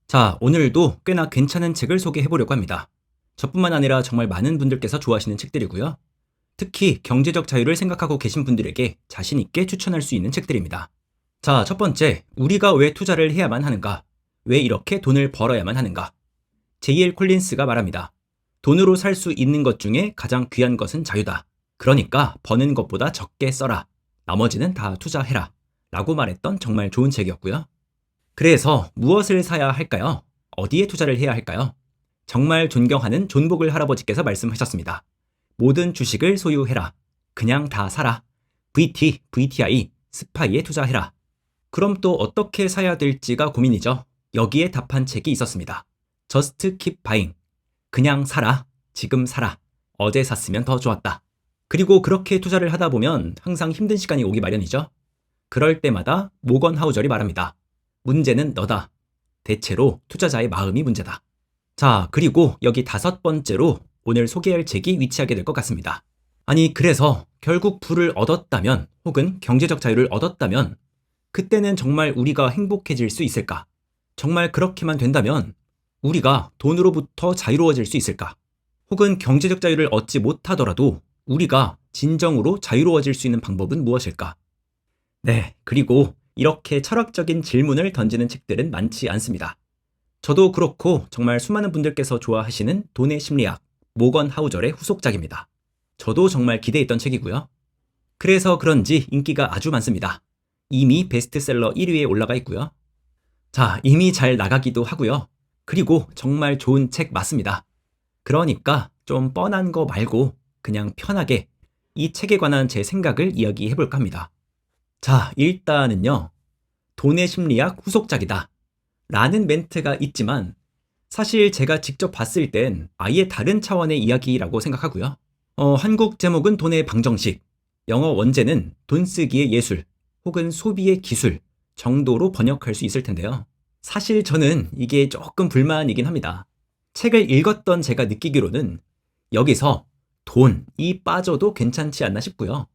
자, 오늘도 꽤나 괜찮은 책을 소개해 보려고 합니다. 저뿐만 아니라 정말 많은 분들께서 좋아하시는 책들이고요. 특히 경제적 자유를 생각하고 계신 분들에게 자신 있게 추천할 수 있는 책들입니다. 자, 첫 번째, 우리가 왜 투자를 해야만 하는가? 왜 이렇게 돈을 벌어야만 하는가? J.L. 콜린스가 말합니다. 돈으로 살 수 있는 것 중에 가장 귀한 것은 자유다. 그러니까 버는 것보다 적게 써라. 나머지는 다 투자해라. 라고 말했던 정말 좋은 책이었고요. 그래서 무엇을 사야 할까요? 어디에 투자를 해야 할까요? 정말 존경하는 존복을 할아버지께서 말씀하셨습니다. 모든 주식을 소유해라. 그냥 다 사라. VT, VTI, 스파이에 투자해라. 그럼 또 어떻게 사야 될지가 고민이죠. 여기에 답한 책이 있었습니다. Just keep buying. 그냥 사라. 지금 사라. 어제 샀으면 더 좋았다. 그리고 그렇게 투자를 하다 보면 항상 힘든 시간이 오기 마련이죠. 그럴 때마다 모건 하우절이 말합니다. 문제는 너다. 대체로 투자자의 마음이 문제다. 자, 그리고 여기 다섯 번째로 오늘 소개할 책이 위치하게 될 것 같습니다. 아니, 그래서 결국 부를 얻었다면 혹은 경제적 자유를 얻었다면 그때는 정말 우리가 행복해질 수 있을까? 정말 그렇게만 된다면 우리가 돈으로부터 자유로워질 수 있을까? 혹은 경제적 자유를 얻지 못하더라도 우리가 진정으로 자유로워질 수 있는 방법은 무엇일까? 네, 그리고 이렇게 철학적인 질문을 던지는 책들은 많지 않습니다. 저도 그렇고 정말 수많은 분들께서 좋아하시는 돈의 심리학, 모건 하우절의 후속작입니다. 저도 정말 기대했던 책이고요. 그래서 그런지 인기가 아주 많습니다. 이미 베스트셀러 1위에 올라가 있고요. 자, 이미 잘 나가기도 하고요. 그리고 정말 좋은 책 맞습니다. 그러니까 좀 뻔한 거 말고 그냥 편하게 이 책에 관한 제 생각을 이야기해 볼까 합니다. 자, 일단은요. 돈의 심리학 후속작이다. 라는 멘트가 있지만 사실 제가 직접 봤을 땐 아예 다른 차원의 이야기라고 생각하고요. 한국 제목은 돈의 방정식, 영어 원제는 돈 쓰기의 예술 혹은 소비의 기술 정도로 번역할 수 있을 텐데요. 사실 저는 이게 조금 불만이긴 합니다. 책을 읽었던 제가 느끼기로는 여기서 돈이 빠져도 괜찮지 않나 싶고요.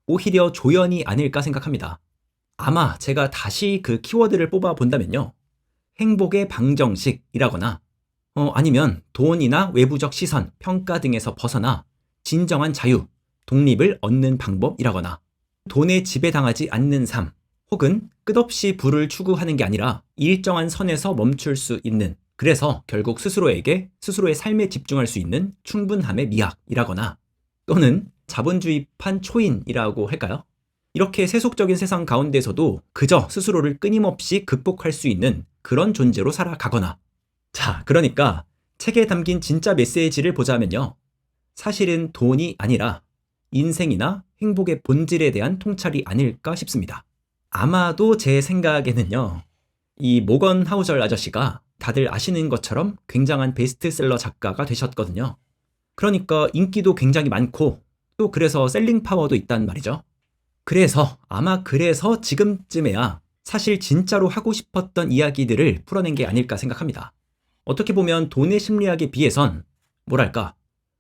오히려 조연이 아닐까 생각합니다. 아마 제가 다시 그 키워드를 뽑아 본다면요. 행복의 방정식이라거나 아니면 돈이나 외부적 시선, 평가 등에서 벗어나 진정한 자유, 독립을 얻는 방법이라거나 돈에 지배당하지 않는 삶 혹은 끝없이 부를 추구하는 게 아니라 일정한 선에서 멈출 수 있는 그래서 결국 스스로에게 스스로의 삶에 집중할 수 있는 충분함의 미학이라거나 또는 자본주의판 초인이라고 할까요? 이렇게 세속적인 세상 가운데서도 그저 스스로를 끊임없이 극복할 수 있는 그런 존재로 살아가거나 자, 그러니까 책에 담긴 진짜 메시지를 보자면요. 사실은 돈이 아니라 인생이나 행복의 본질에 대한 통찰이 아닐까 싶습니다. 아마도 제 생각에는요. 이 모건 하우절 아저씨가 다들 아시는 것처럼 굉장한 베스트셀러 작가가 되셨거든요. 그러니까 인기도 굉장히 많고 또 그래서 셀링 파워도 있단 말이죠. 그래서 지금쯤에야 사실 진짜로 하고 싶었던 이야기들을 풀어낸 게 아닐까 생각합니다. 어떻게 보면 돈의 심리학에 비해선 뭐랄까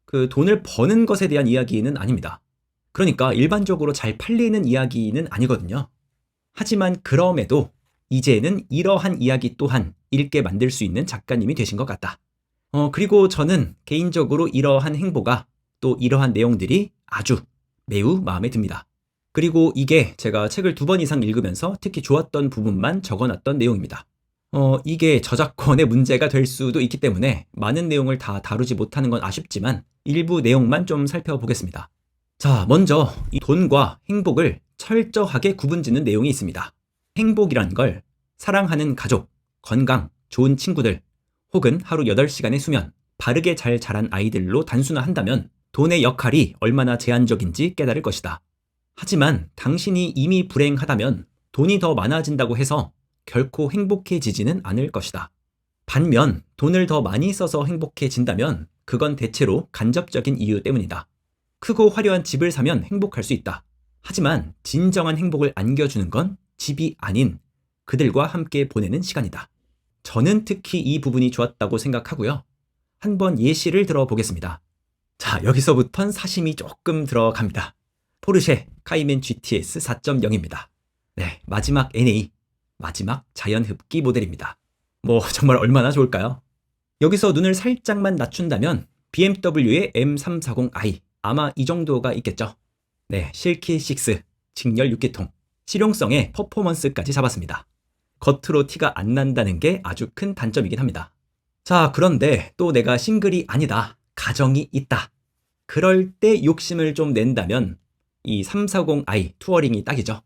그 돈을 버는 것에 대한 이야기는 아닙니다. 그러니까 일반적으로 잘 팔리는 이야기는 아니거든요. 하지만 그럼에도 이제는 이러한 이야기 또한 읽게 만들 수 있는 작가님이 되신 것 같다. 그리고 저는 개인적으로 이러한 행보가 또 이러한 내용들이 아주 매우 마음에 듭니다. 그리고 이게 제가 책을 2번 이상 읽으면서 특히 좋았던 부분만 적어놨던 내용입니다. 이게 저작권의 문제가 될 수도 있기 때문에 많은 내용을 다 다루지 못하는 건 아쉽지만 일부 내용만 좀 살펴보겠습니다. 자, 먼저 이 돈과 행복을 철저하게 구분짓는 내용이 있습니다. 행복이란 걸 사랑하는 가족, 건강, 좋은 친구들, 혹은 하루 8시간의 수면, 바르게 잘 자란 아이들로 단순화한다면 돈의 역할이 얼마나 제한적인지 깨달을 것이다. 하지만 당신이 이미 불행하다면 돈이 더 많아진다고 해서 결코 행복해지지는 않을 것이다. 반면 돈을 더 많이 써서 행복해진다면 그건 대체로 간접적인 이유 때문이다. 크고 화려한 집을 사면 행복할 수 있다. 하지만 진정한 행복을 안겨주는 건 집이 아닌 그들과 함께 보내는 시간이다. 저는 특히 이 부분이 좋았다고 생각하고요. 한번 예시를 들어보겠습니다. 자, 여기서부턴 사심이 조금 들어갑니다. 포르쉐 카이멘 GTS 4.0입니다. 네, 마지막 NA, 마지막 자연흡기 모델입니다. 정말 얼마나 좋을까요? 여기서 눈을 살짝만 낮춘다면 BMW의 M340i 아마 이 정도가 있겠죠. 네, 실키 6 직렬 6기통 실용성에 퍼포먼스까지 잡았습니다. 겉으로 티가 안 난다는 게 아주 큰 단점이긴 합니다. 자, 그런데 또 내가 싱글이 아니다, 가정이 있다, 그럴 때 욕심을 좀 낸다면 이 340i 투어링이 딱이죠.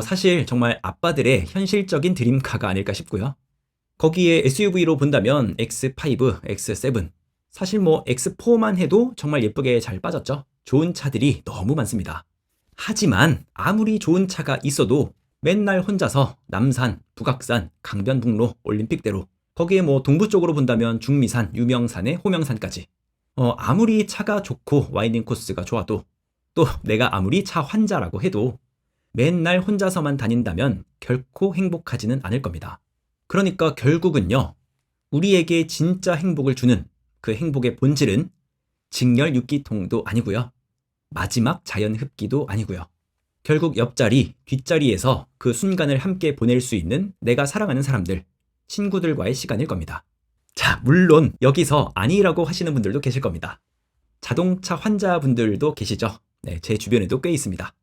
사실 정말 아빠들의 현실적인 드림카가 아닐까 싶고요. 거기에 SUV로 본다면 X5, X7, 사실 X4만 해도 정말 예쁘게 잘 빠졌죠. 좋은 차들이 너무 많습니다. 하지만 아무리 좋은 차가 있어도 맨날 혼자서 남산, 북악산, 강변북로, 올림픽대로, 거기에 동부 쪽으로 본다면 중미산, 유명산에 호명산까지, 아무리 차가 좋고 와인딩 코스가 좋아도, 또 내가 아무리 차 환자라고 해도 맨날 혼자서만 다닌다면 결코 행복하지는 않을 겁니다. 그러니까 결국은요, 우리에게 진짜 행복을 주는 그 행복의 본질은 직렬 6기통도 아니고요, 마지막 자연 흡기도 아니고요, 결국 옆자리, 뒷자리에서 그 순간을 함께 보낼 수 있는 내가 사랑하는 사람들, 친구들과의 시간일 겁니다. 자, 물론 여기서 아니라고 하시는 분들도 계실 겁니다. 자동차 환자분들도 계시죠. 네, 제 주변에도 꽤 있습니다.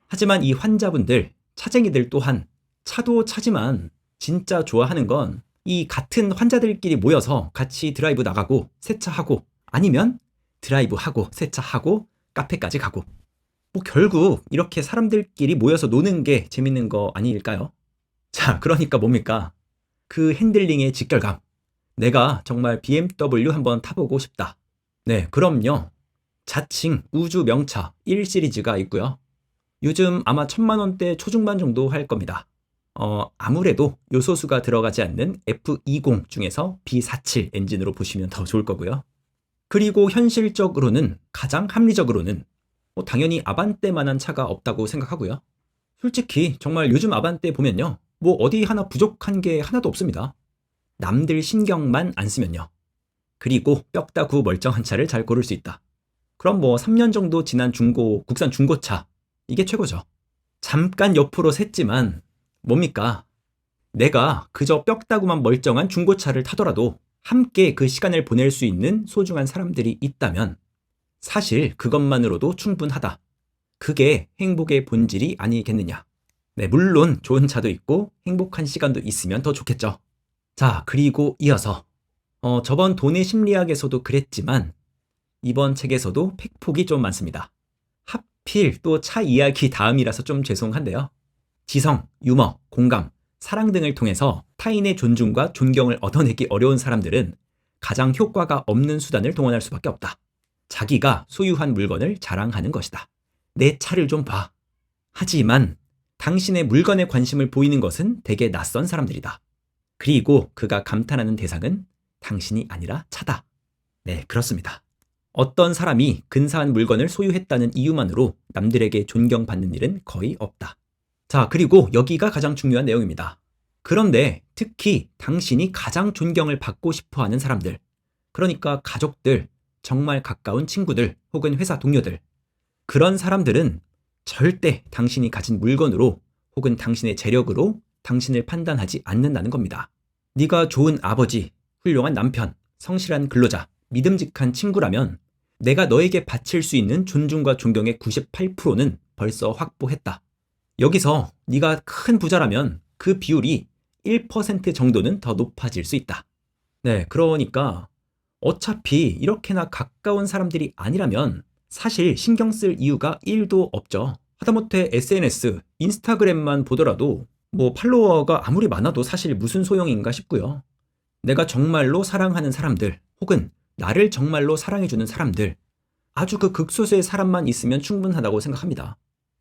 하지만 이 환자분들, 차쟁이들 또한 차도 차지만 진짜 좋아하는 건 이 같은 환자들끼리 모여서 같이 드라이브 나가고 세차하고, 아니면 드라이브하고 세차하고 카페까지 가고, 결국 이렇게 사람들끼리 모여서 노는 게 재밌는 거 아닐까요? 자, 그러니까 뭡니까? 그 핸들링의 직결감. 내가 정말 BMW 한번 타보고 싶다. 네, 그럼요. 자칭 우주 명차 1 시리즈가 있고요. 요즘 아마 1000만원대 초중반 정도 할 겁니다. 아무래도 요소수가 들어가지 않는 F20 중에서 B47 엔진으로 보시면 더 좋을 거고요. 그리고 현실적으로는, 가장 합리적으로는 당연히 아반떼만한 차가 없다고 생각하고요. 솔직히 정말 요즘 아반떼 보면요, 어디 하나 부족한 게 하나도 없습니다. 남들 신경만 안 쓰면요. 그리고 뼈다구 멀쩡한 차를 잘 고를 수 있다. 그럼 3년 정도 지난 국산 중고차, 이게 최고죠. 잠깐 옆으로 샜지만 뭡니까? 내가 그저 뼈다구만 멀쩡한 중고차를 타더라도 함께 그 시간을 보낼 수 있는 소중한 사람들이 있다면 사실 그것만으로도 충분하다. 그게 행복의 본질이 아니겠느냐. 네, 물론 좋은 차도 있고 행복한 시간도 있으면 더 좋겠죠. 자, 그리고 이어서 저번 돈의 심리학에서도 그랬지만 이번 책에서도 팩폭이 좀 많습니다. 하필 또 차 이야기 다음이라서 좀 죄송한데요. 지성, 유머, 공감, 사랑 등을 통해서 타인의 존중과 존경을 얻어내기 어려운 사람들은 가장 효과가 없는 수단을 동원할 수밖에 없다. 자기가 소유한 물건을 자랑하는 것이다. 내 차를 좀 봐. 하지만 당신의 물건에 관심을 보이는 것은 대개 낯선 사람들이다. 그리고 그가 감탄하는 대상은 당신이 아니라 차다. 네, 그렇습니다. 어떤 사람이 근사한 물건을 소유했다는 이유만으로 남들에게 존경받는 일은 거의 없다. 자, 그리고 여기가 가장 중요한 내용입니다. 그런데 특히 당신이 가장 존경을 받고 싶어 하는 사람들, 그러니까 가족들, 정말 가까운 친구들 혹은 회사 동료들, 그런 사람들은 절대 당신이 가진 물건으로 혹은 당신의 재력으로 당신을 판단하지 않는다는 겁니다. 네가 좋은 아버지, 훌륭한 남편, 성실한 근로자, 믿음직한 친구라면 내가 너에게 바칠 수 있는 존중과 존경의 98%는 벌써 확보했다. 여기서 네가 큰 부자라면 그 비율이 1% 정도는 더 높아질 수 있다. 네, 그러니까 어차피 이렇게나 가까운 사람들이 아니라면 사실 신경 쓸 이유가 1도 없죠. 하다못해 SNS, 인스타그램만 보더라도 팔로워가 아무리 많아도 사실 무슨 소용인가 싶고요. 내가 정말로 사랑하는 사람들, 혹은 나를 정말로 사랑해주는 사람들, 아주 그 극소수의 사람만 있으면 충분하다고 생각합니다.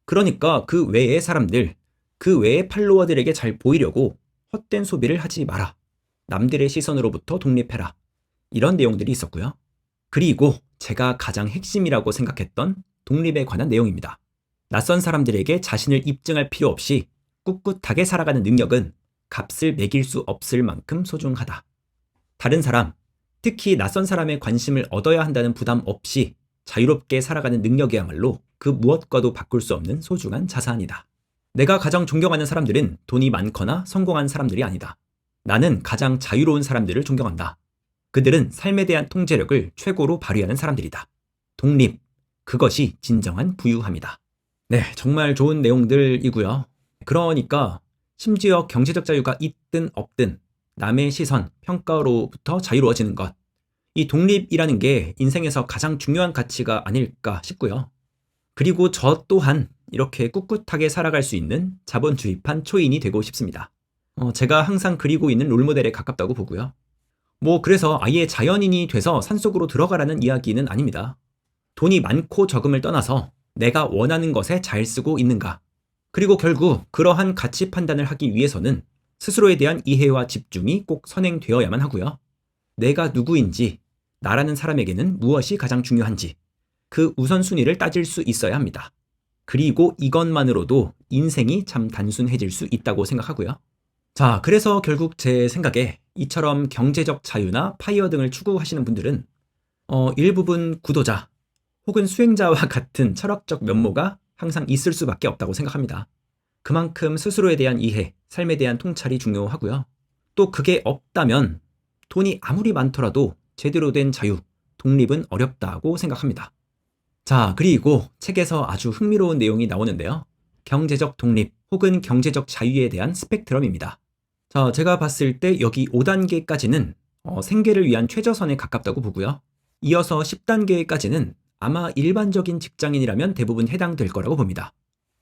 그러니까 그 외의 사람들, 그 외의 팔로워들에게 잘 보이려고 헛된 소비를 하지 마라. 남들의 시선으로부터 독립해라. 이런 내용들이 있었고요. 그리고 제가 가장 핵심이라고 생각했던 독립에 관한 내용입니다. 낯선 사람들에게 자신을 입증할 필요 없이 꿋꿋하게 살아가는 능력은 값을 매길 수 없을 만큼 소중하다. 다른 사람, 특히 낯선 사람의 관심을 얻어야 한다는 부담 없이 자유롭게 살아가는 능력이야말로 그 무엇과도 바꿀 수 없는 소중한 자산이다. 내가 가장 존경하는 사람들은 돈이 많거나 성공한 사람들이 아니다. 나는 가장 자유로운 사람들을 존경한다. 그들은 삶에 대한 통제력을 최고로 발휘하는 사람들이다. 독립, 그것이 진정한 부유함이다. 네, 정말 좋은 내용들이고요. 그러니까 심지어 경제적 자유가 있든 없든 남의 시선, 평가로부터 자유로워지는 것. 이 독립이라는 게 인생에서 가장 중요한 가치가 아닐까 싶고요. 그리고 저 또한 이렇게 꿋꿋하게 살아갈 수 있는 자본주의판 초인이 되고 싶습니다. 제가 항상 그리고 있는 롤모델에 가깝다고 보고요. 그래서 아예 자연인이 돼서 산속으로 들어가라는 이야기는 아닙니다. 돈이 많고 적음을 떠나서 내가 원하는 것에 잘 쓰고 있는가. 그리고 결국 그러한 가치 판단을 하기 위해서는 스스로에 대한 이해와 집중이 꼭 선행되어야만 하고요. 내가 누구인지, 나라는 사람에게는 무엇이 가장 중요한지, 그 우선순위를 따질 수 있어야 합니다. 그리고 이것만으로도 인생이 참 단순해질 수 있다고 생각하고요. 자, 그래서 결국 제 생각에 이처럼 경제적 자유나 파이어 등을 추구하시는 분들은 일부분 구도자 혹은 수행자와 같은 철학적 면모가 항상 있을 수밖에 없다고 생각합니다. 그만큼 스스로에 대한 이해, 삶에 대한 통찰이 중요하고요. 또 그게 없다면 돈이 아무리 많더라도 제대로 된 자유, 독립은 어렵다고 생각합니다. 자, 그리고 책에서 아주 흥미로운 내용이 나오는데요. 경제적 독립 혹은 경제적 자유에 대한 스펙트럼입니다. 자, 제가 봤을 때 여기 5단계까지는 생계를 위한 최저선에 가깝다고 보고요. 이어서 10단계까지는 아마 일반적인 직장인이라면 대부분 해당될 거라고 봅니다.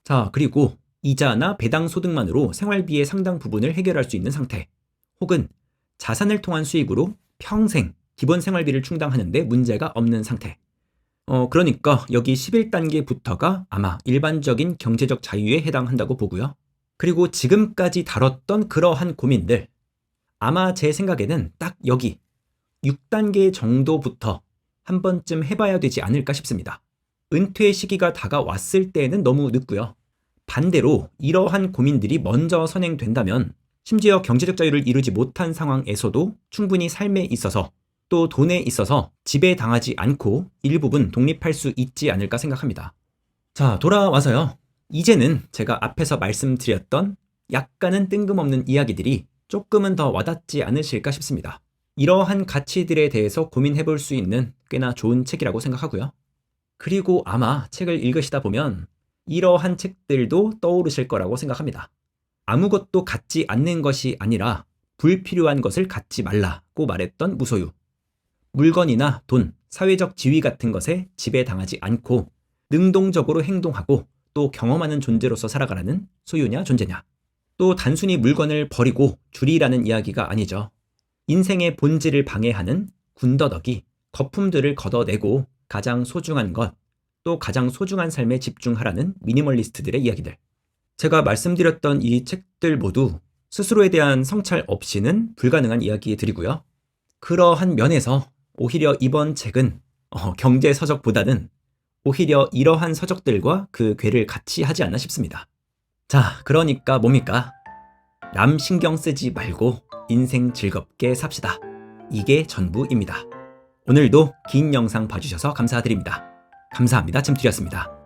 자, 그리고 이자나 배당 소득만으로 생활비의 상당 부분을 해결할 수 있는 상태, 혹은 자산을 통한 수익으로 평생 기본 생활비를 충당하는데 문제가 없는 상태. 그러니까 여기 11단계부터가 아마 일반적인 경제적 자유에 해당한다고 보고요. 그리고 지금까지 다뤘던 그러한 고민들, 아마 제 생각에는 딱 여기 6단계 정도부터 한 번쯤 해봐야 되지 않을까 싶습니다. 은퇴 시기가 다가왔을 때는 너무 늦고요. 반대로 이러한 고민들이 먼저 선행된다면 심지어 경제적 자유를 이루지 못한 상황에서도 충분히 삶에 있어서 또 돈에 있어서 지배당하지 않고 일부분 독립할 수 있지 않을까 생각합니다. 자, 돌아와서요. 이제는 제가 앞에서 말씀드렸던 약간은 뜬금없는 이야기들이 조금은 더 와닿지 않으실까 싶습니다. 이러한 가치들에 대해서 고민해 볼 수 있는 꽤나 좋은 책이라고 생각하고요. 그리고 아마 책을 읽으시다 보면 이러한 책들도 떠오르실 거라고 생각합니다. 아무것도 갖지 않는 것이 아니라 불필요한 것을 갖지 말라고 말했던 무소유. 물건이나 돈, 사회적 지위 같은 것에 지배당하지 않고 능동적으로 행동하고 또 경험하는 존재로서 살아가라는 소유냐 존재냐. 또 단순히 물건을 버리고 줄이라는 이야기가 아니죠. 인생의 본질을 방해하는 군더더기, 거품들을 걷어내고 가장 소중한 것, 또 가장 소중한 삶에 집중하라는 미니멀리스트들의 이야기들. 제가 말씀드렸던 이 책들 모두 스스로에 대한 성찰 없이는 불가능한 이야기들이고요. 그러한 면에서 오히려 이번 책은 경제 서적보다는 오히려 이러한 서적들과 그 궤를 같이 하지 않나 싶습니다. 자, 그러니까 뭡니까? 남 신경 쓰지 말고 인생 즐겁게 삽시다. 이게 전부입니다. 오늘도 긴 영상 봐주셔서 감사드립니다. 감사합니다. 잼투리였습니다.